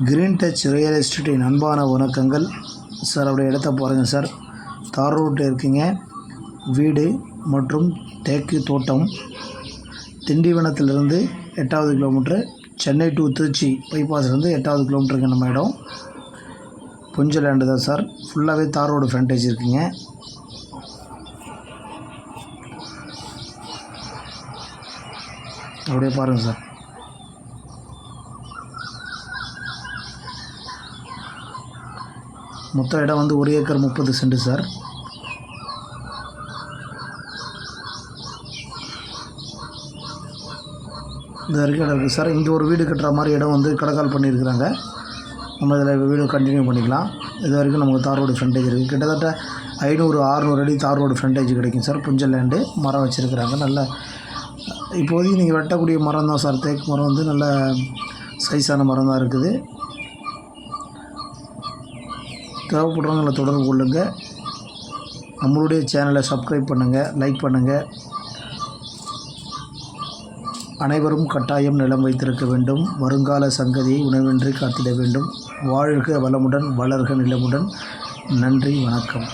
Green touch real எஸ்டேட்டின் அன்பான வணக்கங்கள் sir. அவருடைய இடத்த பாருங்கள் சார். தார் ரோட்டில் இருக்கீங்க. வீடு மற்றும் தேக்கு தோட்டம். திண்டிவனத்திலிருந்து 8வது கிலோமீட்டர், சென்னை டு திருச்சி பைபாஸ்லேருந்து 8வது கிலோமீட்டருக்கு நம்ம இடம். கொஞ்சம் லேண்டு தான் சார். ஃபுல்லாகவே தார் ரோடு ஃப்ரண்டேஜ் இருக்குங்க. அப்படியே பாருங்கள் சார். மொத்த இடம் வந்து 1 ஏக்கர் 30 சென்ட் சார். இந்த வரைக்கும் இடம் இருக்குது சார். இங்கே ஒரு வீடு கட்டுற மாதிரி இடம் வந்து கடக்கால் பண்ணியிருக்கிறாங்க. நம்ம இதில் வீடு கண்டினியூ பண்ணிக்கலாம். இது வரைக்கும் நமக்கு தார் ரோடு ஃப்ரண்டேஜ் இருக்குது. கிட்டத்தட்ட 500-600 அடி தார் ரோடு ஃப்ரண்டேஜ் கிடைக்கும் சார். புஞ்சல் லேண்டு, மரம் வச்சுருக்கிறாங்க. நல்ல இப்போதைக்கு நீங்கள் வெட்டக்கூடிய மரம் தான் சார். தேக்கு மரம் வந்து நல்ல சைஸான மரம் தான் இருக்குது. தேவைப்படுறவங்களை தொடர்பு கொள்ளுங்கள். நம்மளுடைய சேனலை சப்ஸ்கிரைப் பண்ணுங்கள், லைக் பண்ணுங்கள். அனைவரும் கட்டாயம் நிலம் வைத்திருக்க வேண்டும். வருங்கால சங்கதியை உணவின்றி காத்திட வேண்டும். வாழ்க வளமுடன், வளர்க நிலமுடன். நன்றி, வணக்கம்.